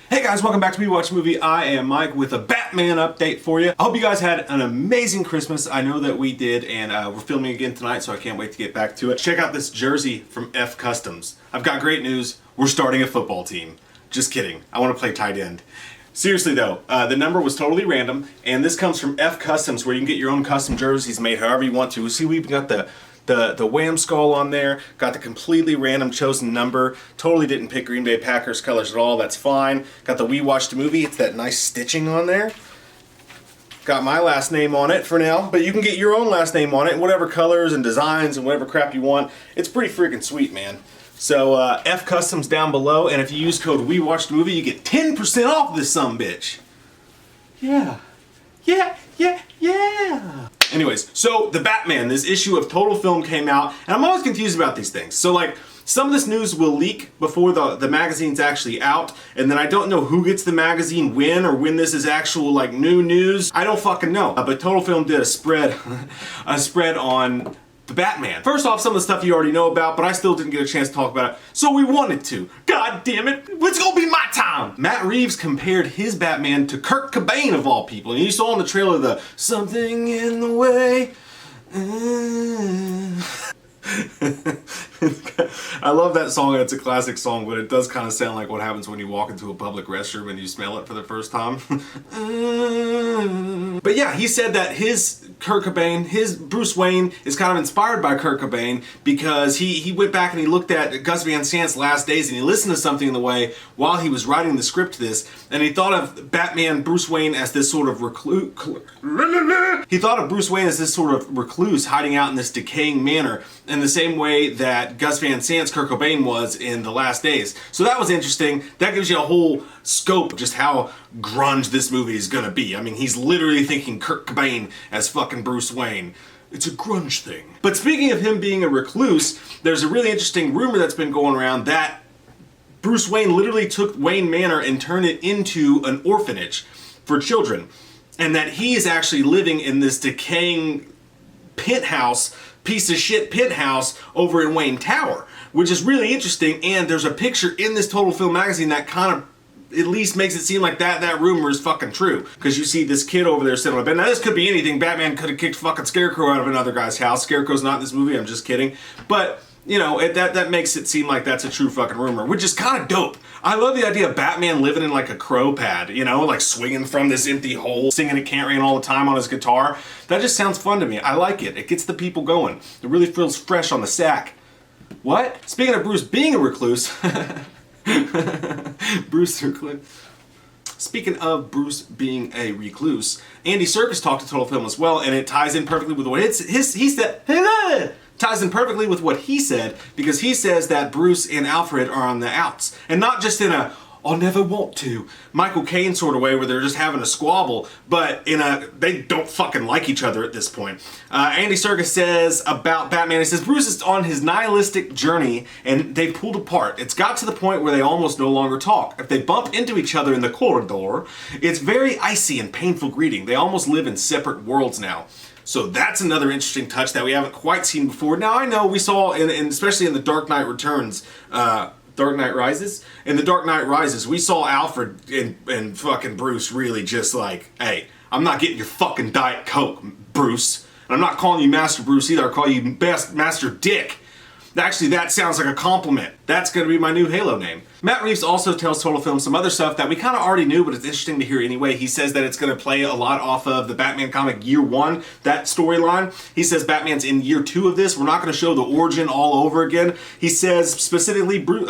Hey guys, welcome back to Me Watch Movie. I am Mike with a Batman update for you. I hope you guys had an amazing Christmas. I know that we did, and we're filming again tonight, so I can't wait to get back to it. Check out this jersey from F Customs. I've got great news. We're starting a football team. Just kidding. I want to play tight end. Seriously though, the number was totally random, and this comes from F Customs, where you can get your own custom jerseys made however you want to. See, we've got the Wham skull on there, got the completely random chosen number, totally didn't pick Green Bay Packers colors at all, that's fine. Got the We Watched a Movie, it's that nice stitching on there. Got my last name on it for now, but you can get your own last name on it, whatever colors and designs and whatever crap you want. It's pretty freaking sweet, man. So F Customs down below, and if you use code We Watched a Movie, you get 10% off this sumbitch. Yeah. Anyways, so the Batman, this issue of Total Film came out, and I'm always confused about these things. So like, some of this news will leak before the magazine's actually out, and then I don't know who gets the magazine when, or when this is actual like new news. I don't fucking know. But Total Film did a spread on the Batman. First off, some of the stuff you already know about, but I still didn't get a chance to talk about it, so we wanted to. God damn it, it's gonna be my time! Matt Reeves compared his Batman to Kurt Cobain of all people, and you saw in the trailer the something in the way. I love that song, it's a classic song, but it does kind of sound like what happens when you walk into a public restroom and you smell it for the first time. But yeah, he said that his Kurt Cobain, his Bruce Wayne is kind of inspired by Kurt Cobain because he went back and he looked at Gus Van Sant's Last Days and he listened to Something in the Way while he was writing the script to this, and he thought of Batman, Bruce Wayne as this sort of recluse. He thought of Bruce Wayne as this sort of recluse hiding out in this decaying manor in the same way that Gus Van Sant's Kurt Cobain was in The Last Days. So that was interesting. That gives you a whole scope of just how grunge this movie is gonna be. I mean, he's literally thinking Kurt Cobain as fucking Bruce Wayne. It's a grunge thing. But speaking of him being a recluse, there's a really interesting rumor that's been going around that Bruce Wayne literally took Wayne Manor and turned it into an orphanage for children. And that he is actually living in this decaying penthouse, piece of shit penthouse over in Wayne Tower, which is really interesting. And there's a picture in this Total Film magazine that kind of at least makes it seem like that rumor is fucking true. Because you see this kid over there sitting on a bed. Now this could be anything. Batman could have kicked fucking Scarecrow out of another guy's house. Scarecrow's not in this movie, I'm just kidding. But, you know, that makes it seem like that's a true fucking rumor, which is kind of dope. I love the idea of Batman living in like a crow pad, you know, like swinging from this empty hole, singing a Can't Rain all the time on his guitar. That just sounds fun to me. I like it. It gets the people going. It really feels fresh on the sack. What? Speaking of Bruce being a recluse, Speaking of Bruce being a recluse, Andy Serkis talked to Total Film as well, and it ties in perfectly with what he said. Ties in perfectly with what he said, because he says that Bruce and Alfred are on the outs, and not just in a "I'll never want to" Michael Caine sort of way where they're just having a squabble, but in a they don't fucking like each other at this point. Andy Serkis says about Batman, he says Bruce is on his nihilistic journey and they pulled apart. It's got to the point where they almost no longer talk. If they bump into each other in the corridor, it's very icy and painful greeting. They almost live in separate worlds now. So that's another interesting touch that we haven't quite seen before. Now I know we saw, especially in The Dark Knight Returns, Dark Knight Rises? In The Dark Knight Rises, we saw Alfred and fucking Bruce really just like, hey, I'm not getting your fucking Diet Coke, Bruce. And I'm not calling you Master Bruce either, I'll call you Master Dick. Actually, that sounds like a compliment. That's gonna be my new Halo name. Matt Reeves also tells Total Film some other stuff that we kind of already knew, but it's interesting to hear anyway. He says that it's going to play a lot off of the Batman comic Year 1, that storyline. He says Batman's in Year 2 of this. We're not going to show the origin all over again. He says specifically, we've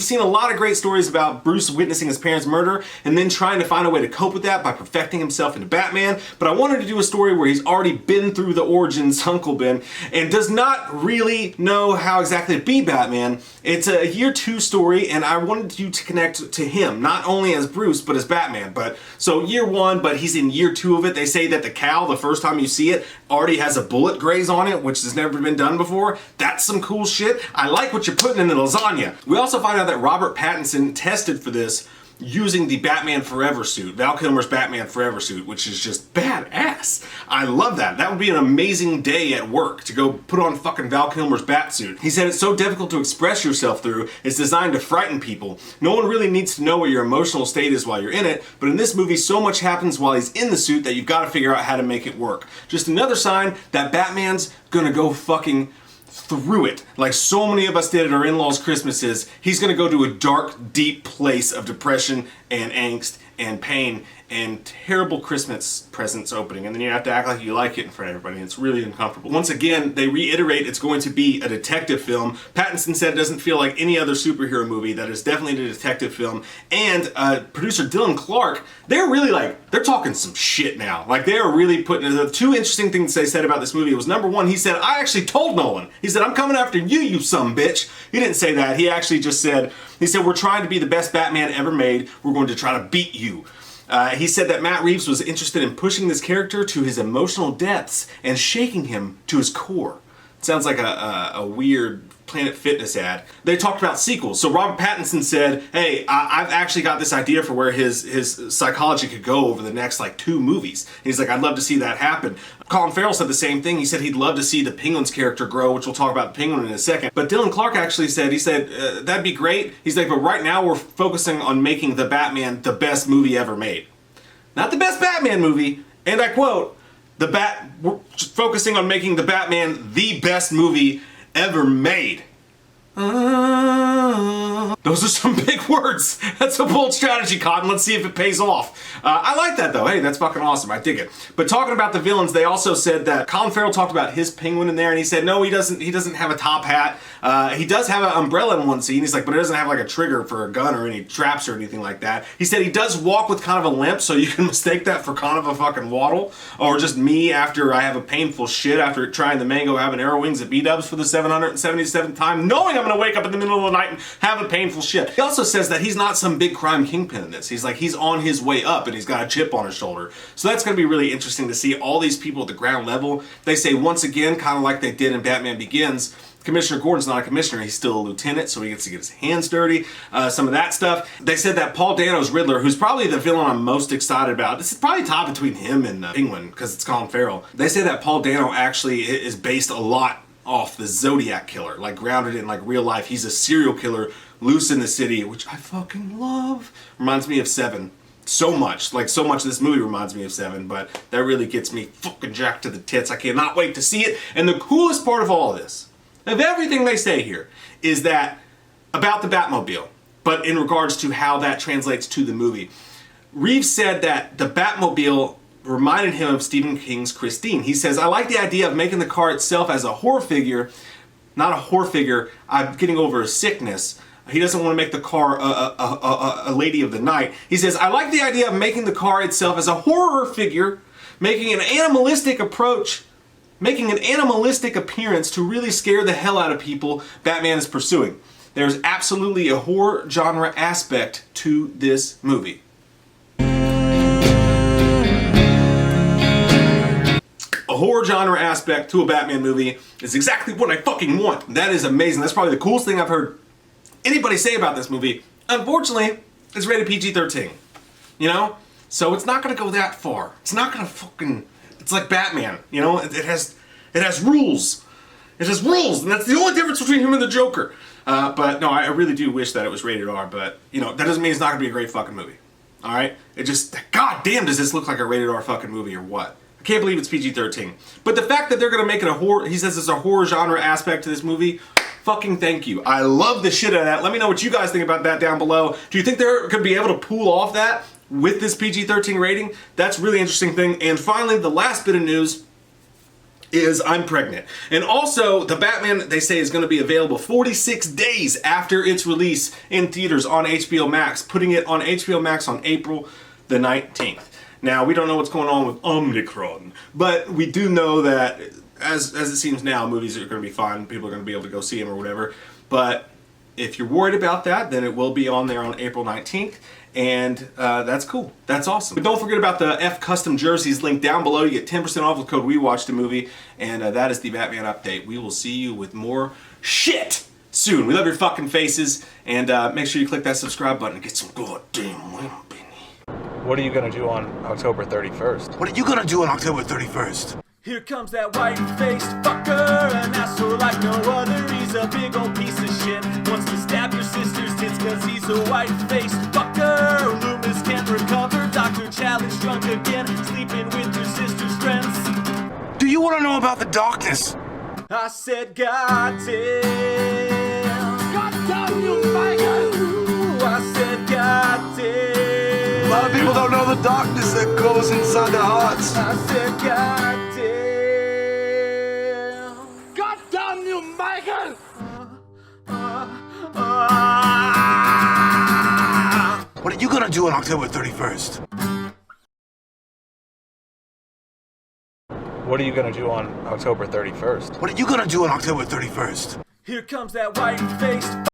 seen a lot of great stories about Bruce witnessing his parents' murder and then trying to find a way to cope with that by perfecting himself into Batman. But I wanted to do a story where he's already been through the origins, Uncle Ben, and does not really know how exactly to be Batman. It's a Year 2 story, and I wanted you to connect to him, not only as Bruce, but as Batman. But so Year 1, but he's in Year 2 of it. They say that the cow, the first time you see it, already has a bullet graze on it, which has never been done before. That's some cool shit. I like what you're putting in the lasagna. We also find out that Robert Pattinson tested for this using the Batman Forever suit, Val Kilmer's Batman Forever suit, which is just badass. I love that. That would be an amazing day at work, to go put on fucking Val Kilmer's Batsuit. He said it's so difficult to express yourself through, it's designed to frighten people. No one really needs to know what your emotional state is while you're in it, but in this movie so much happens while he's in the suit that you've got to figure out how to make it work. Just another sign that Batman's gonna go fucking through it. Like so many of us did at our in-laws' Christmases, he's gonna go to a dark, deep place of depression and angst and pain and terrible Christmas presents opening, and then you have to act like you like it in front of everybody. It's really uncomfortable. Once again, they reiterate it's going to be a detective film. Pattinson said it doesn't feel like any other superhero movie, that is definitely a detective film. And producer Dylan Clark, they're really they're talking some shit now. Like they are really putting, the two interesting things they said about this movie was, number one, he said, I actually told Nolan. He said, I'm coming after you, you some bitch. He didn't say that. He actually just said, we're trying to be the best Batman ever made. We're going to try to beat you. He said that Matt Reeves was interested in pushing this character to his emotional depths and shaking him to his core. It sounds like a weird Planet Fitness ad. They talked about sequels. So Robert Pattinson said, hey, I've actually got this idea for where his psychology could go over the next 2 movies. And he's like, I'd love to see that happen. Colin Farrell said the same thing. He said he'd love to see the Penguin's character grow, which we'll talk about the Penguin in a second. But Dylan Clark actually said, that'd be great. He's like, but right now we're focusing on making the Batman the best movie ever made. Not the best Batman movie, and I quote, we're focusing on making the Batman the best movie ever made. Those are some big words. That's a bold strategy, Cotton. Let's see if it pays off. I like that though. Hey, that's fucking awesome. I dig it. But talking about the villains, they also said that Colin Farrell talked about his Penguin in there, and he said no, he doesn't have a top hat. He does have an umbrella in one scene. He's like, but it doesn't have a trigger for a gun or any traps or anything like that. He said he does walk with kind of a limp, so you can mistake that for kind of a fucking waddle, or just me after I have a painful shit after trying the mango habanero wings at B-Dubs for the 777th time, knowing I'm gonna wake up in the middle of the night and have a painful shit. He also says that he's not some big crime kingpin in this. He's on his way up and he's got a chip on his shoulder. So that's going to be really interesting to see all these people at the ground level. They say once again, kind of like they did in Batman Begins, Commissioner Gordon's not a commissioner, he's still a lieutenant, so he gets to get his hands dirty. Some of that stuff. They said that Paul Dano's Riddler, who's probably the villain I'm most excited about, this is probably tied between him and Penguin, because it's Colin Farrell. They say that Paul Dano actually is based a lot off the Zodiac Killer, grounded in real life. He's a serial killer loose in the city, which I fucking love. Reminds me of Seven. So much. So much of this movie reminds me of Seven, but that really gets me fucking jacked to the tits. I cannot wait to see it. And the coolest part of all of this, of everything they say here, is that about the Batmobile, but in regards to how that translates to the movie. Reeves said that the Batmobile reminded him of Stephen King's Christine. He says, I like the idea of making the car itself as a horror figure, not a horror figure, I'm getting over a sickness. He doesn't want to make the car a lady of the night. He says, I like the idea of making the car itself as a horror figure, making an animalistic approach, making an animalistic appearance to really scare the hell out of people Batman is pursuing. There's absolutely a horror genre aspect to this movie. A horror genre aspect to a Batman movie is exactly what I fucking want. That is amazing. That's probably the coolest thing I've heard anybody say about this movie. Unfortunately, it's rated PG-13. So it's not gonna go that far. It's not gonna fucking, it's like Batman, it has rules. It has rules, and that's the only difference between him and the Joker. But no, I really do wish that it was rated R, but that doesn't mean it's not gonna be a great fucking movie. Alright? It just, god damn, does this look like a rated R fucking movie or what? I can't believe it's PG-13. But the fact that they're gonna make it a horror, he says there's a horror genre aspect to this movie, fucking thank you. I love the shit out of that. Let me know what you guys think about that down below. Do you think they're gonna be able to pull off that with this PG-13 rating? That's a really interesting thing. And finally, the last bit of news is I'm pregnant. And also, the Batman, they say, is going to be available 46 days after its release in theaters on HBO Max, putting it on HBO Max on April the 19th. Now, we don't know what's going on with Omicron, but we do know that, as it seems now, movies are going to be fine. People are going to be able to go see them or whatever. But if you're worried about that, then it will be on there on April 19th. And that's cool. That's awesome. But don't forget about the F Custom jerseys linked down below. You get 10% off with code WeWatchedAMovie. And that is the Batman update. We will see you with more shit soon. We love your fucking faces, and make sure you click that subscribe button and get some goddamn women. What are you gonna do on October 31st? What are you gonna do on October 31st? Here comes that white-faced fucker, an asshole like no other. He's a big old piece of shit. Wants to stab your sister's tits cause he's a white-faced fucker. Loomis can't recover. Dr. Challenge drunk again, sleeping with your sister's friends. Do you wanna know about the darkness? I said, goddamn. Goddamn you, faggot! I said, goddamn. A lot of people don't know the darkness that goes inside their hearts. I said, goddamn. Goddamn you, Michael! What are you gonna do on October 31st? What are you gonna do on October 31st? What are you gonna do on October 31st? Here comes that white-faced